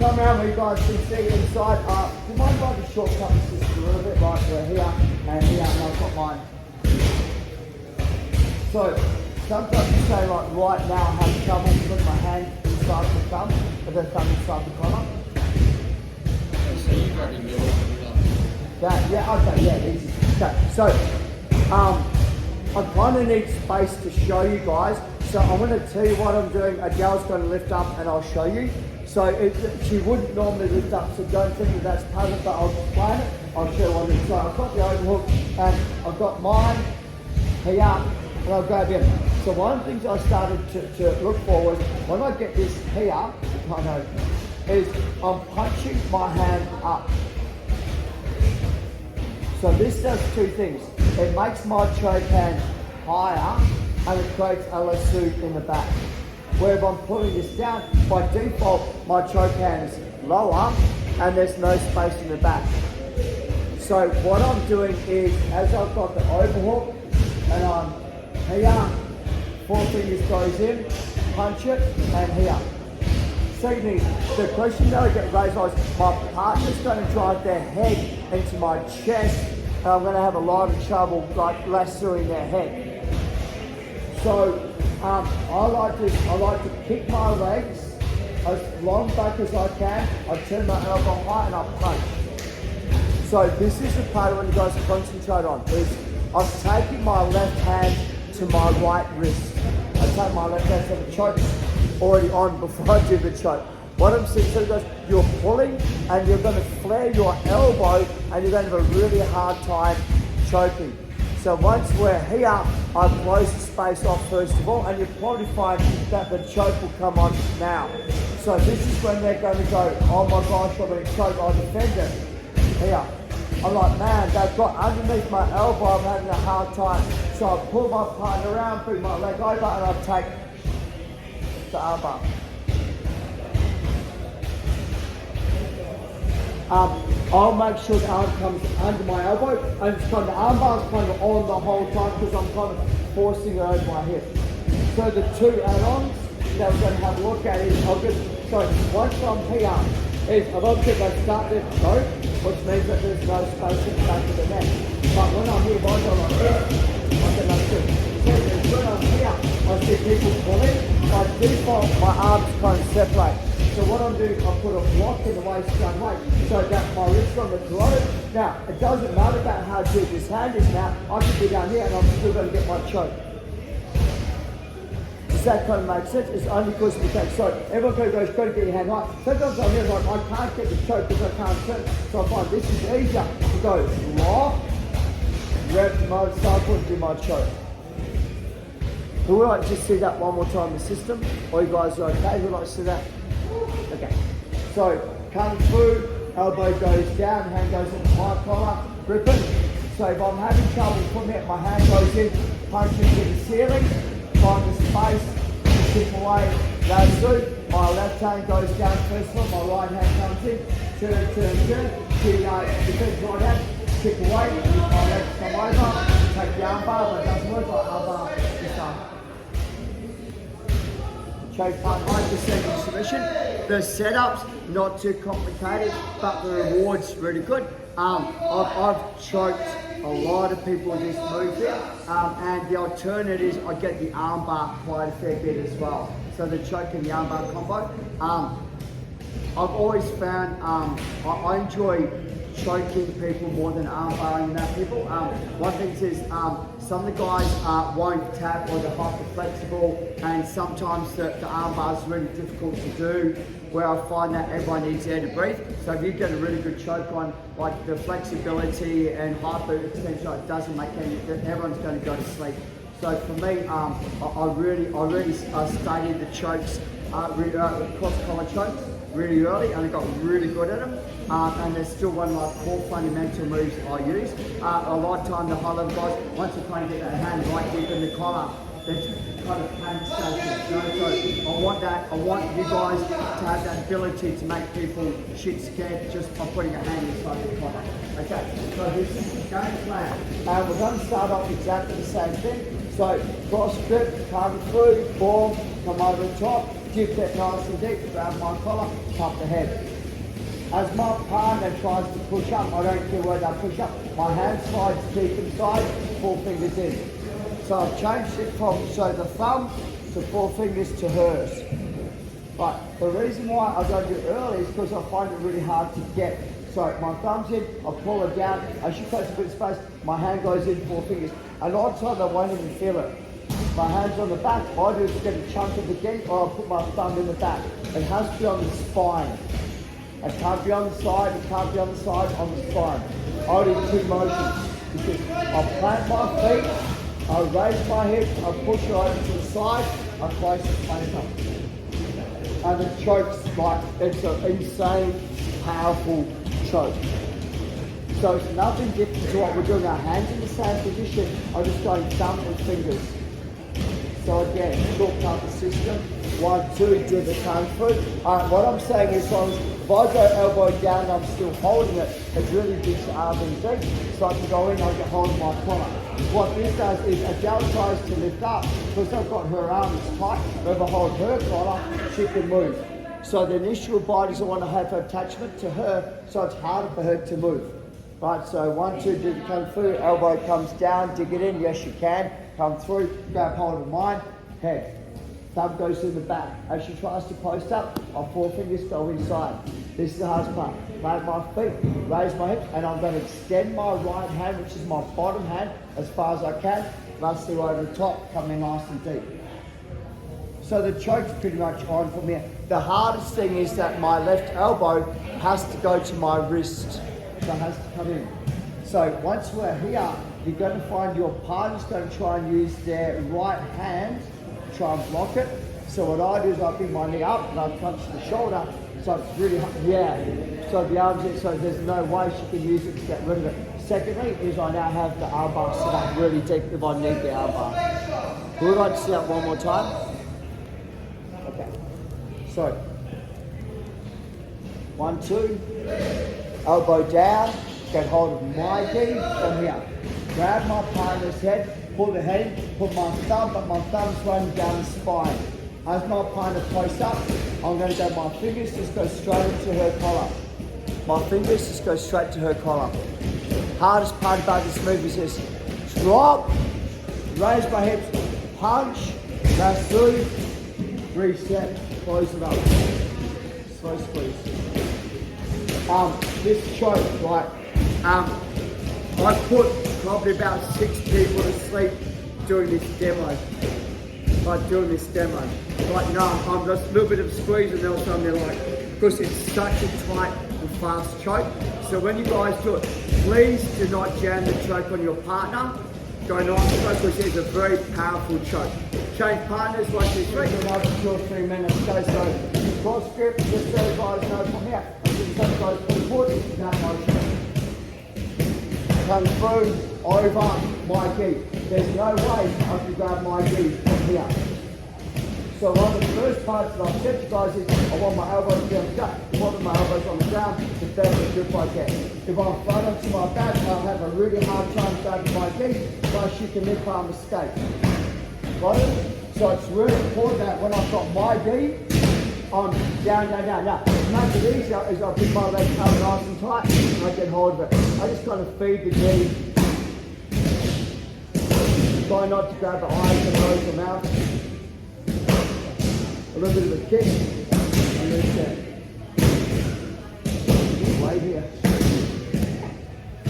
come around where you guys can see inside. Do you mind if I just shortcut this just a little bit? Right, we're here and here, and I've got mine. So, sometimes you say like right now I have trouble putting my hand inside the thumb, but the thumb inside the collar. So you've already built That, yeah, okay, yeah, easy. Okay, so, I kind of need space to show you guys. So I'm going to tell you what I'm doing. Adele's going to lift up and I'll show you. So she wouldn't normally lift up, so don't think that that's part of it, but I'll explain it. I'll show you what it is. So I've got the overhook and I've got mine here and I'll grab him. So one of the things I started to look for was when I get this here, I know, is I'm punching my hand up. So this does two things. It makes my choke hand higher and it creates a lasso in the back. Where if I'm pulling this down, by default, my choke hand is lower and there's no space in the back. So what I'm doing is, as I've got the overhook and I'm here, 4 fingers goes in, punch it, and here. Secondly, the question that I get raised was, my partner's going to drive their head into my chest and I'm going to have a lot of trouble like lassoing their head. So I like to kick my legs as long back as I can. I turn my elbow high and I punch. So this is the part when you guys concentrate on is I'm taking my left hand to my right wrist. I take my left hand to the choke already on before I do the choke. What I'm saying, so guys, you're pulling and you're going to flare your elbow and you're going to have a really hard time choking. So once we're here, I close the space off first of all, and you'll probably find that the choke will come on now. So this is when they're going to go, oh my gosh, I'm going to choke, I'll defend it. Here. I'm like, man, they've got underneath my elbow, I'm having a hard time. So I pull my partner around, bring my leg over, and I take the armbar. I'll make sure the arm comes under my elbow, and it's kind of, the arm bar's kind of on the whole time because I'm kind of forcing it over my hip. So the two add-ons that we're going to have a look at is, so once I'm here, is I've obviously got to start this choke, which means that there's no space in the back of the neck. But when I'm here, if I go like this, I get no good. When I'm here, I see people pulling, by default my arms kind of separate. So what I'm doing, I put a block in the waist one way so that my wrist on the throat. Now, it doesn't matter about how deep this hand is now, I can be down here and I'm still going to get my choke. Does that kind of make sense? It's only because we can. So everyone goes, got to get your hand high. Sometimes I'm here like, I can't get the choke because I can't turn. So I find this is easier to go lock, rev the motorcycle and do my choke. Who would like to just see that one more time in the system? Or you guys are okay? Who would like to see that? Okay, so coming through, elbow goes down, hand goes into my collar, gripping. So if I'm having trouble putting it, my hand goes in, punching to the ceiling, find the space, chip away, goes through. My left hand goes down first of all, my right hand comes in, turn, defense right hand, chip away, my legs come over, take the arm bar, but it doesn't work like arm bar, this arm. Choke part 9% in submission. The setup's not too complicated, but the reward's really good. I've choked a lot of people with this move here, and the alternative is I get the armbar quite a fair bit as well. So the choke and the armbar combo. I've always found I enjoy choking people more than armbarring people. One thing is some of the guys won't tap or they're hyper flexible, and sometimes the armbar is really difficult to do, where I find that everyone needs air to breathe. So if you get a really good choke on, like the flexibility and hyper extension, it doesn't make any, everyone's going to go to sleep. So for me, I really studied the chokes, cross collar chokes really early, and I got really good at them. And there's still one of my core fundamental moves I use. A lot of time the high level guys, once you kind of get that hand right deep in the collar, that's kind of panic station. So I want you guys to have that ability to make people shit scared just by putting a hand inside the collar. Okay, so this is the game plan. And we're going to start off exactly the same thing. So cross grip, come through, boom, come over the top, dip it nice and deep, grab my collar, tap the head. As my partner tries to push up, I don't care where they push up, my hand slides deep inside, 4 fingers in. So I've changed it from the thumb to 4 fingers to hers. But the reason why I don't do it early is because I find it really hard to get. So my thumb's in, I pull it down, as she takes a bit of space, my hand goes in 4 fingers. And a lot of times I won't even feel it. My hand's on the back, I do is get a chunk of the dent, or I'll put my thumb in the back. It has to be on the spine. It can't be on the side, it can't be on the side, on the spine. I do 2 motions, because I plant my feet, I raise my hips, I push it over to the side, I place the plank up. And the choke's like, it's an insane, powerful choke. So it's nothing different to what we're doing. Our hands in the same position, I'm just going thumb and fingers. So again, short the system. 1, 2, do the kung fu. What I'm saying is, if I go elbow down and I'm still holding it, it really digs the arm in deep. So I can go in, I can hold my collar. What this does is Adele tries to lift up, because I've got her arms tight. If I hold her collar, she can move. So the initial bite doesn't want to have attachment to her, so it's harder for her to move. Right, so 1, 2, do the kung fu, elbow comes down, dig it in, yes you can. Come through, grab hold of mine, head. Thumb goes in the back. As she tries to post up, my 4 fingers go inside. This is the hardest part. Plant my feet, raise my hips, and I'm going to extend my right hand, which is my bottom hand, as far as I can. Lastly, over the top, coming nice and deep. So the choke's pretty much on from here. The hardest thing is that my left elbow has to go to my wrist. So it has to come in. So once we're here, you're going to find your partner's going to try and use their right hand to try and block it. So what I do is I bring my knee up and I punch the shoulder. So it's really hard. Yeah. So the arms in, so there's no way she can use it to get rid of it. Secondly is I now have the arm bar set up really deep if I need the arm bar. Would we like to see that one more time? Okay. So 1, 2, elbow down, get hold of my knee from here. Grab my partner's head, pull the head in, put my thumb, but my thumb's running down the spine. As my partner posts up, I'm going to go, my fingers just go straight into her collar. My fingers just go straight to her collar. Hardest part about this move is this. Drop, raise my hips, punch, lasso, reset, close it up. Slow squeeze. This choke, right, I put probably about 6 people to sleep doing this demo. Like, no, I'm just a little bit of squeeze and all of a sudden they're like, because it's such a tight and fast choke. So when you guys do it, please do not jam the choke on your partner. Go nice and slow, because it's a very powerful choke. Change partners, 1, 2, 3. Another 2 or 3 minutes. Okay, so cross grip, just so you guys know from here. Just so you guys can put in that motion. Come through, over my gi. There's no way I can grab my gi from here. So one of the first parts that I've said to you guys is I want my elbows to be on the ground. I want my elbows on the ground, the better grip I get. If I'm flat onto my back, I'll have a really hard time grabbing my gi, but she can lift arm escape. Got it? So it's really important that when I've got my gi, I'm down. Now, to make it easier is I put my legs up nice and tight and I get hold of it. I just kind of feed the gi. Try not to grab the eyes and nose and mouth. A little bit of a kick and reset. Wait here.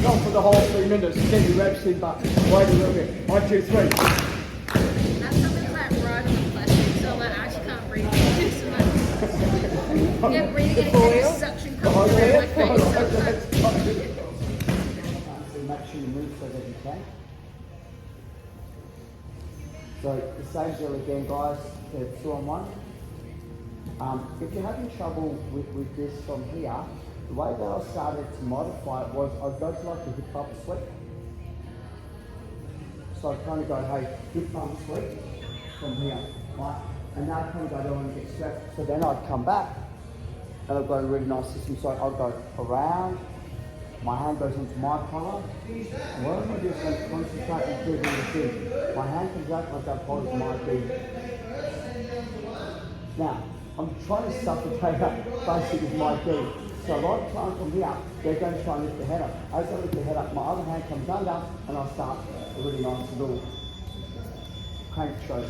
Not for the whole 3 minutes, get your reps in, but wait a little bit. 1, 2, 3. That's something that Rod and plastic, so I actually can't breathe. So much. Yeah, breathing and it suction comes around my face. So make sure you move so that you can. So the same deal again, guys. 2 on 1. If you're having trouble with this from here, the way that I started to modify it was I'd go to like a hip bump sweep. So I'd kind of go, hey, hip bump sweep from here, right? And now kind of go, I don't want to get strapped. So then I'd come back and I've got a really nice system. So I'll go around, my hand goes into my collar. And what I'm going to do is I'm concentrate and do the thing. My hand comes out like I've hold my feet. Now, I'm trying to suffocate up basically with my gi. So a lot of times from here, they're going to try and lift the head up. As I lift the head up, my other hand comes under and I start a really nice little crank stroke.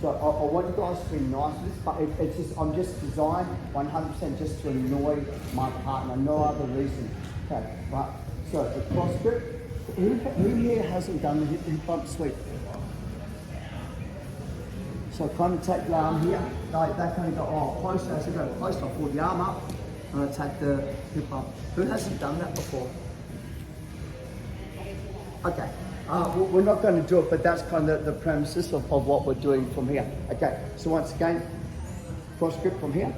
So I want you guys to be nice with this, but it's just, I'm just designed 100% just to annoy my partner, no other reason. Okay, right, so the cross grip. Who here hasn't done the hip bump sweep? So kind of take the arm here, like that kind of go, close, as I go close, I pull the arm up, and I take the hip bump. Who hasn't done that before? Okay, we're not going to do it, but that's kind of the premises of what we're doing from here. Okay, so once again, cross grip from here,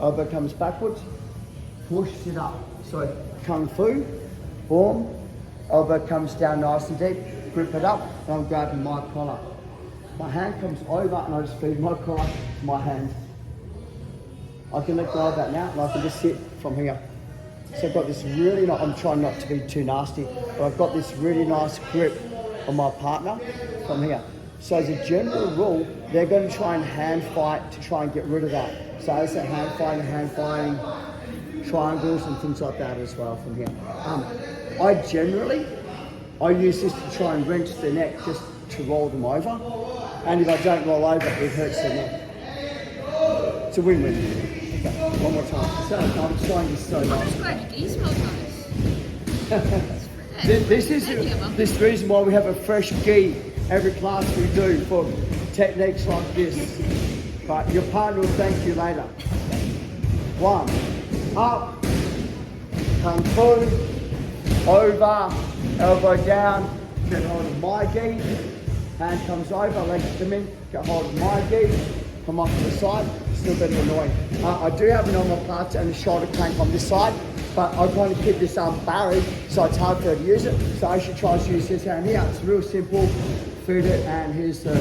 elbow comes backwards, pushes it up. So kung fu, boom, elbow comes down nice and deep, grip it up, and I'm grabbing my collar. My hand comes over and I just feed my collar to my hand. I can let go of that now and I can just sit from here. So I've got this really nice, I'm trying not to be too nasty, but I've got this really nice grip on my partner from here. So as a general rule, they're going to try and hand fight to try and get rid of that. So as a hand fighting, triangles and things like that as well from here. I use this to try and wrench the neck just to roll them over. And if I don't roll over, it hurts the neck. It's a win-win. Okay, one more time. So I'm trying this so nice. Glad you smell nice. This is the reason why we have a fresh gi every class we do for techniques like this. But your partner will thank you later. 1, up, kung fu, over, elbow down, get hold of my gi. Hand comes over, legs come in, get hold of my gi, come off to the side, still a bit annoying. I do have an omoplata and a shoulder crank on this side, but I kind of keep this arm buried, so it's hard for her to use it. So I should try to use this hand here. It's real simple, feed it, and here's the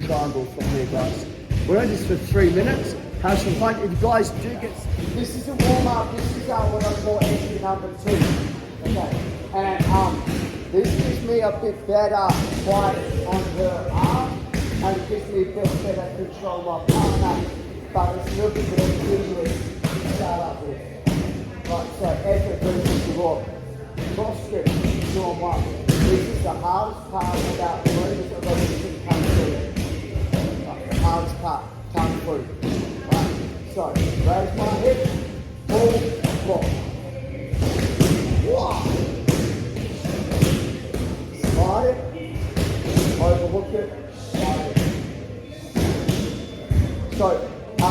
triangle from here, guys. We're on this for 3 minutes. Have some fun. If you guys do get, this is a warm up, this is what I call entry number 2. Okay, and this gives me a bit better fight on her arm, and it gives me a bit better control of my partner, but it's a little bit more easily to start up with. Right, so effort versus walk. Cross grip, 2 on 1. This is the hardest part about the movement of everything kung fu. Right, the hardest part, kung fu. Right, so raise my hip, pull, block. Wow. Slide it, overhook it, slide it. So, I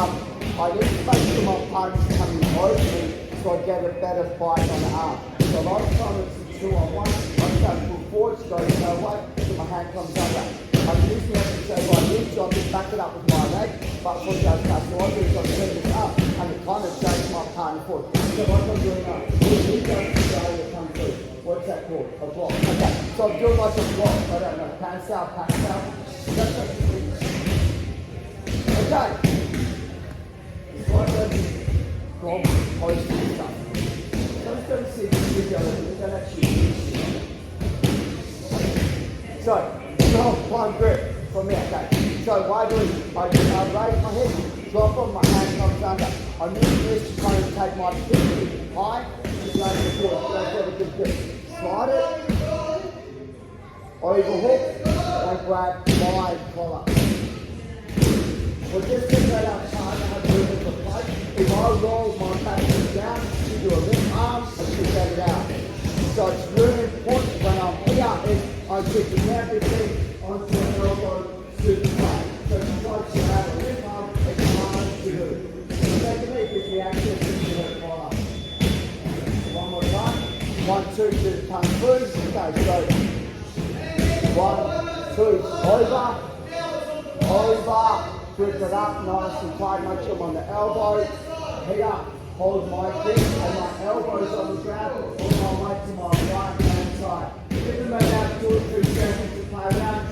need to make sure my partner's coming over me so I get a better fight on the arm. So a lot of times it's a 2 on 1, I'm going to pull forward, so no way, so my hand comes under. I'm using it to say what I need to, I can back it up with my leg, but for the other so what I do is I turn this up and it kind of drags my partner forward. So what I'm doing now, he goes to go to come through. What's that called? A block. Okay, so I'm doing like a block, I don't know, pants out. That's what you do. Okay. It's like a block post and stuff. So let's go and see this video, we're going to actually use it. So, one grip from here, okay. So what I do is, I raise my head, drop on, my hand comes under. I'm using this to kind of take my pinky high, just like the board, so I get a good grip. Slide it, overhook, and grab my collar. Well, just get that out hard, I have a little bit of a plate. If I roll my back down, you do a lift arm, and you get it out. So it's really important when I'm here, I'm keeping everything onto an elbow super tight. So if you try to have a lift arm, it's hard to do. Secondly, it gives me access to the collar. One more time. 1, 2, to the kung fu. Okay, so 1, 2, over, grip it up nice and tight, make sure I'm on the elbow, here, hold my feet and my elbows on the ground, all my weight to my right hand side. Give them about 2 or 3 seconds to play around,